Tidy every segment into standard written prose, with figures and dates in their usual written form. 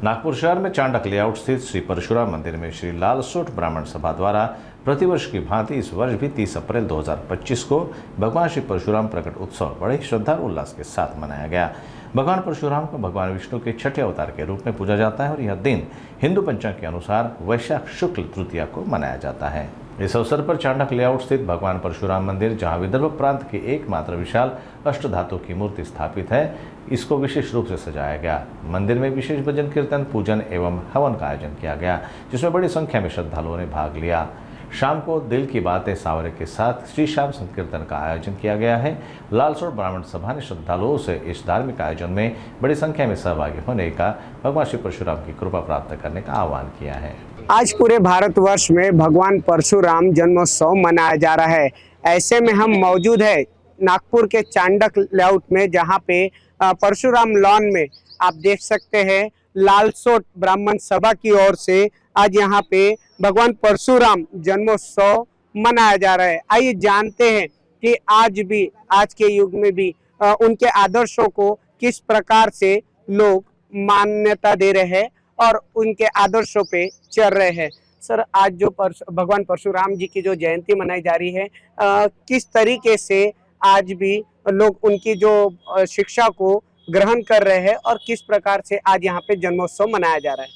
नागपुर शहर में चांडक लेआउट स्थित श्री परशुराम मंदिर में श्री लालसोट ब्राह्मण सभा द्वारा प्रतिवर्ष की भांति इस वर्ष भी 30 अप्रैल 2025 को भगवान श्री परशुराम प्रकट उत्सव बड़े श्रद्धा और उल्लास के साथ मनाया गया। भगवान परशुराम को भगवान विष्णु के छठे अवतार के रूप में पूजा जाता है और यह दिन हिंदू पंचांग के अनुसार वैशाख शुक्ल तृतीया को मनाया जाता है। इस अवसर पर चांडक लेआउट स्थित भगवान परशुराम मंदिर, जहां विदर्भ प्रांत की एकमात्र विशाल अष्टधातु की मूर्ति स्थापित है, इसको विशेष रूप से सजाया गया। मंदिर में विशेष भजन कीर्तन, पूजन एवं हवन का आयोजन किया गया, जिसमें बड़ी संख्या में श्रद्धालुओं ने भाग लिया। शाम को दिल की बातें सावरे के साथ श्री श्याम संकीर्तन का आयोजन किया गया है। लालसोट ब्राह्मण सभा ने श्रद्धालुओं से इस धार्मिक आयोजन में बड़ी संख्या में सहभागी होने का, भगवान श्री परशुराम की कृपा प्राप्त करने का आह्वान किया है। आज पूरे भारतवर्ष में भगवान परशुराम जन्मोत्सव मनाया जा रहा है। ऐसे में हम मौजूद है नागपुर के चांडक लेआउट में, जहां पे परशुराम लॉन में आप देख सकते हैं लालसोट ब्राह्मण सभा की ओर से आज यहाँ पे भगवान परशुराम जन्मोत्सव मनाया जा रहा है। आइए जानते हैं कि आज के युग में भी उनके आदर्शों को किस प्रकार से लोग मान्यता दे रहे हैं और उनके आदर्शों पे चल रहे हैं। सर, आज जो भगवान परशुराम जी की जो जयंती मनाई जा रही है, किस तरीके से आज भी लोग उनकी जो शिक्षा को ग्रहण कर रहे हैं और किस प्रकार से आज यहाँ पे जन्मोत्सव मनाया जा रहा है?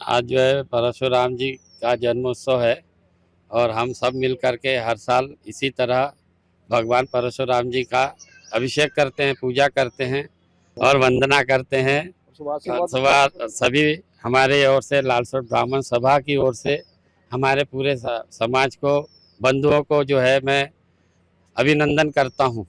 आज जो है परशुराम जी का जन्मोत्सव है और हम सब मिल कर के हर साल इसी तरह भगवान परशुराम जी का अभिषेक करते हैं, पूजा करते हैं और वंदना करते हैं। सुबह सभी हमारे ओर से, लालसोट ब्राह्मण सभा की ओर से, हमारे पूरे समाज को, बंधुओं को जो है मैं अभिनंदन करता हूँ।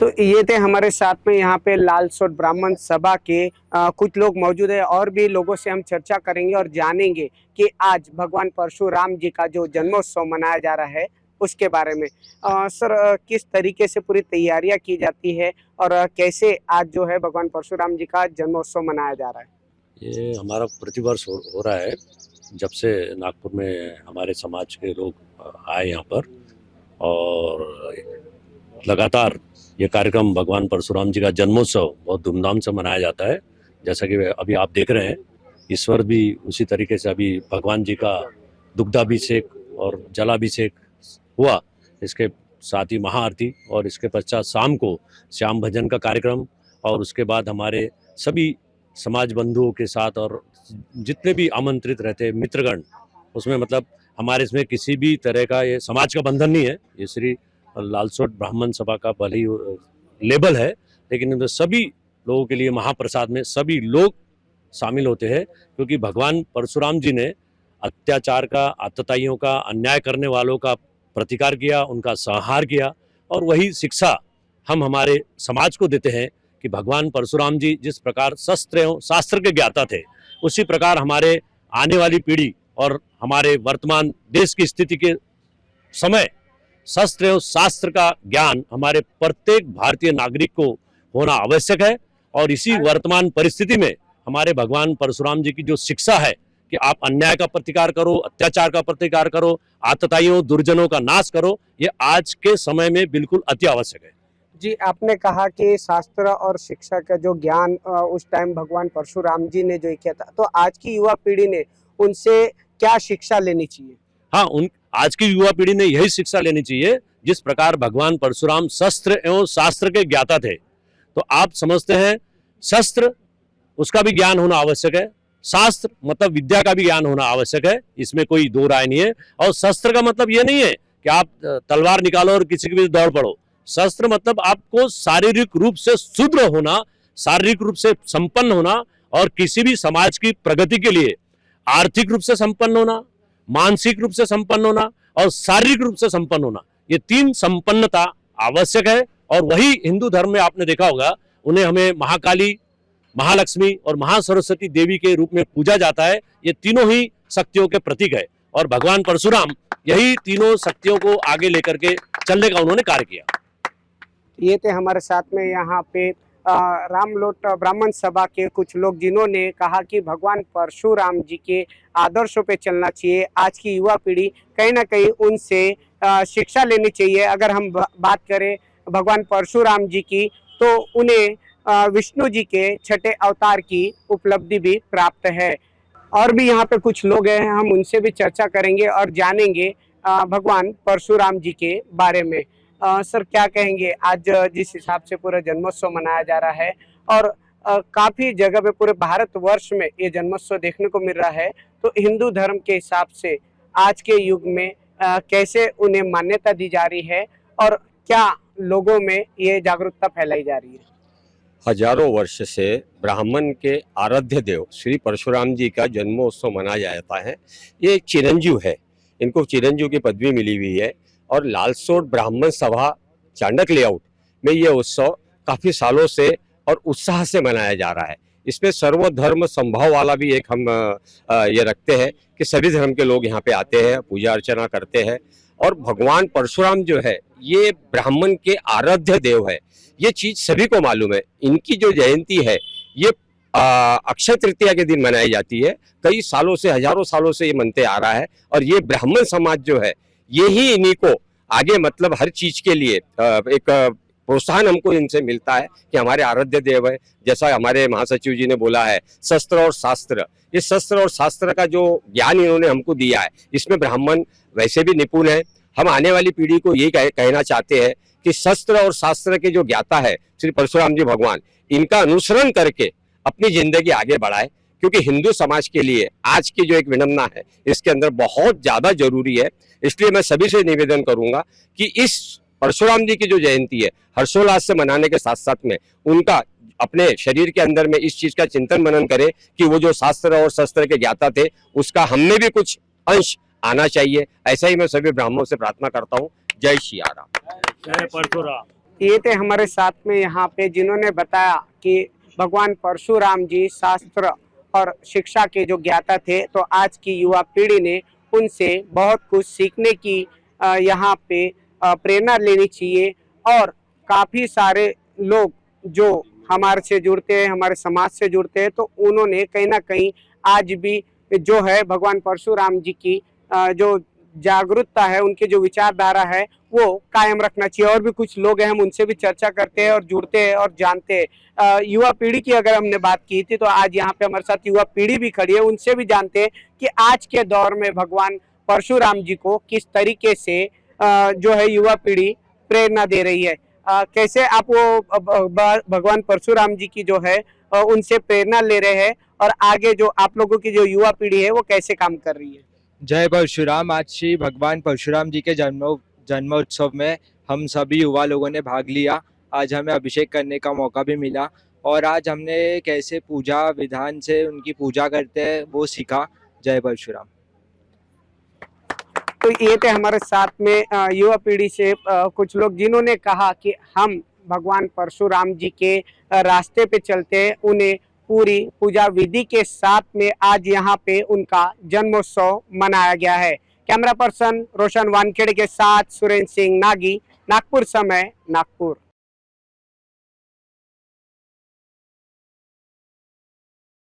तो ये थे हमारे साथ में यहाँ पे लालसोट ब्राह्मण सभा के कुछ लोग मौजूद है और भी लोगों से हम चर्चा करेंगे और जानेंगे कि आज भगवान परशुराम जी का जो जन्मोत्सव मनाया जा रहा है उसके बारे में। सर, किस तरीके से पूरी तैयारियां की जाती है और कैसे आज जो है भगवान परशुराम जी का जन्मोत्सव मनाया जा रहा है? ये हमारा प्रतिवर्ष हो रहा है जब से नागपुर में हमारे समाज के लोग आए यहाँ पर, और लगातार ये कार्यक्रम भगवान परशुराम जी का जन्मोत्सव बहुत धूमधाम से मनाया जाता है। जैसा कि अभी आप देख रहे हैं, ईश्वर भी उसी तरीके से अभी भगवान जी का दुग्धाभिषेक और जलाभिषेक हुआ। इसके साथ ही महाआरती और इसके पश्चात शाम को श्याम भजन का कार्यक्रम, और उसके बाद हमारे सभी समाज बंधुओं के साथ और जितने भी आमंत्रित रहते मित्रगण, उसमें मतलब हमारे इसमें किसी भी तरह का ये समाज का बंधन नहीं है। ये श्री लालसोट ब्राह्मण सभा का भले ही लेबल है, लेकिन इनमें सभी लोगों के लिए महाप्रसाद में सभी लोग शामिल होते हैं, क्योंकि भगवान परशुराम जी ने अत्याचार का, आतताइयों का, अन्याय करने वालों का प्रतिकार किया, उनका संहार किया, और वही शिक्षा हम हमारे समाज को देते हैं कि भगवान परशुराम जी जिस प्रकार शस्त्र एवं शास्त्र के ज्ञाता थे, उसी प्रकार हमारे आने वाली पीढ़ी और हमारे वर्तमान देश की स्थिति के समय शस्त्र एवं शास्त्र का ज्ञान हमारे प्रत्येक भारतीय नागरिक को होना आवश्यक है। और इसी वर्तमान परिस्थिति में हमारे भगवान परशुराम जी की जो शिक्षा है कि आप अन्याय का प्रतिकार करो, अत्याचार का प्रतिकार करो, आतताइयों, दुर्जनों का नाश करो, ये आज के समय में बिल्कुल अति आवश्यक है। जी, आपने कहा कि शास्त्र और शिक्षा का जो ज्ञान उस टाइम भगवान परशुराम जी ने जो किया था, तो आज की युवा पीढ़ी ने उनसे क्या शिक्षा लेनी चाहिए? हाँ, आज की युवा पीढ़ी ने यही शिक्षा लेनी चाहिए जिस प्रकार भगवान परशुराम शस्त्र एवं शास्त्र के ज्ञाता थे। तो आप समझते हैं, शस्त्र उसका भी ज्ञान होना आवश्यक है, शास्त्र मतलब विद्या का भी ज्ञान होना आवश्यक है, इसमें कोई दो राय नहीं है। और शस्त्र का मतलब ये नहीं है कि आप तलवार निकालो और किसी के भी दौड़ पड़ो। शस्त्र मतलब आपको शारीरिक रूप से शुद्र होना, शारीरिक रूप से संपन्न होना, और किसी भी समाज की प्रगति के लिए आर्थिक रूप से संपन्न होना, मानसिक रूप से संपन्न होना और शारीरिक रूप से संपन्न होना, ये तीन संपन्नता आवश्यक है। और वही हिंदू धर्म में आपने देखा होगा, उन्हें हमें महाकाली, महालक्ष्मी और महासरस्वती देवी के रूप में पूजा जाता है। ये तीनों ही शक्तियों के प्रतीक है और भगवान परशुराम यही तीनों शक्तियों को आगे लेकर के चलने का उन्होंने कार्य किया। ये थे हमारे साथ में यहाँ पे रामलोट ब्राह्मण सभा के कुछ लोग, जिन्होंने कहा कि भगवान परशुराम जी के आदर्शों पे चलना चाहिए। आज की युवा पीढ़ी कहीं ना कहीं उनसे शिक्षा लेनी चाहिए। अगर हम बात करें भगवान परशुराम जी की, तो उन्हें विष्णु जी के छठे अवतार की उपलब्धि भी प्राप्त है। और भी यहाँ पे कुछ लोग हैं, हम उनसे भी चर्चा करेंगे और जानेंगे भगवान परशुराम जी के बारे में। सर, क्या कहेंगे, आज जिस हिसाब से पूरा जन्मोत्सव मनाया जा रहा है और काफी जगह पे पूरे भारतवर्ष में ये जन्मोत्सव देखने को मिल रहा है, तो हिंदू धर्म के हिसाब से आज के युग में कैसे उन्हें मान्यता दी जा रही है और क्या लोगों में ये जागरूकता फैलाई जा रही है? हजारों वर्ष से ब्राह्मण के आराध्य देव श्री परशुराम जी का जन्मोत्सव मनाया जाता है। ये एक चिरंजीव है, इनको चिरंजीव की पदवी मिली हुई है और लालसोट ब्राह्मण सभा चांडक लेआउट में ये उत्सव काफ़ी सालों से और उत्साह से मनाया जा रहा है। इसमें सर्वधर्म संभाव वाला भी एक हम ये रखते हैं कि सभी धर्म के लोग यहाँ पे आते हैं, पूजा अर्चना करते हैं। और भगवान परशुराम जो है ये ब्राह्मण के आराध्य देव है, ये चीज सभी को मालूम है। इनकी जो जयंती है ये अक्षय तृतीया के दिन मनाई जाती है। कई सालों से, हजारों सालों से ये मनते आ रहा है और ये ब्राह्मण समाज जो है ये ही इन्हीं को आगे मतलब हर चीज के लिए एक प्रोत्साहन हमको इनसे मिलता है कि हमारे आराध्य देव है। जैसा हमारे महासचिव जी ने बोला है, शस्त्र और शास्त्र, ये शस्त्र और शास्त्र का जो ज्ञान इन्होंने हमको दिया है इसमें ब्राह्मण वैसे भी निपुण है। हम आने वाली पीढ़ी को ये कहना चाहते हैं कि शस्त्र और शास्त्र के जो ज्ञाता है श्री परशुराम जी भगवान, इनका अनुसरण करके अपनी जिंदगी आगे बढ़ाए, क्योंकि हिंदू समाज के लिए आज की जो एक विडंबना है इसके अंदर बहुत ज्यादा जरूरी है। इसलिए मैं सभी से निवेदन करूंगा कि इस परशुराम जी की जो जयंती है हर्षोल्लास से मनाने के साथ साथ में उनका अपने शरीर के अंदर में इस चीज का चिंतन मनन करे कि वो जो शास्त्र और शस्त्र के ज्ञाता थे उसका हमने भी कुछ अंश आना चाहिए। ऐसा ही मैं सभी ब्राह्मणों से प्रार्थना करता हूँ। जय श्री राम, जय परशुराम। ये थे हमारे साथ में यहाँ पे जिन्होंने बताया कि भगवान परशुराम जी शास्त्र और शिक्षा के जो ज्ञाता थे, तो आज की युवा पीढ़ी ने उनसे बहुत कुछ सीखने की यहाँ पे प्रेरणा लेनी चाहिए। और काफ़ी सारे लोग जो हमारे से जुड़ते हैं, हमारे समाज से जुड़ते हैं, तो उन्होंने कहीं ना कहीं आज भी जो है भगवान परशुराम जी की जो जागरूकता है, उनकी जो विचारधारा है वो कायम रखना चाहिए। और भी कुछ लोग हैं, हम उनसे भी चर्चा करते हैं और जुड़ते हैं और जानते हैं। युवा पीढ़ी की अगर हमने बात की थी, तो आज यहाँ पे हमारे साथ युवा पीढ़ी भी खड़ी है, उनसे भी जानते हैं कि आज के दौर में भगवान परशुराम जी को किस तरीके से जो है युवा पीढ़ी प्रेरणा दे रही है। कैसे आप वो भगवान परशुराम जी की जो है उनसे प्रेरणा ले रहे हैं और आगे जो आप लोगों की जो युवा पीढ़ी है वो कैसे काम कर रही है? जय परशुराम। आज श्री भगवान परशुराम जी के जन्मोत्सव में हम सभी युवा लोगों ने भाग लिया। आज हमें अभिषेक करने का मौका भी मिला और आज हमने कैसे पूजा विधान से उनकी पूजा करते हैं वो सीखा। जय परशुराम। तो ये थे हमारे साथ में युवा पीढ़ी से कुछ लोग जिन्होंने कहा कि हम भगवान परशुराम जी के रास्ते पे चलते हैं, उन्हें पूरी पूजा विधि के साथ में आज यहाँ पे उनका जन्मोत्सव मनाया गया है। कैमरा पर्सन रोशन वानखेड़े के साथ सुरेंद्र सिंह नागी, नागपुर समय, नागपुर।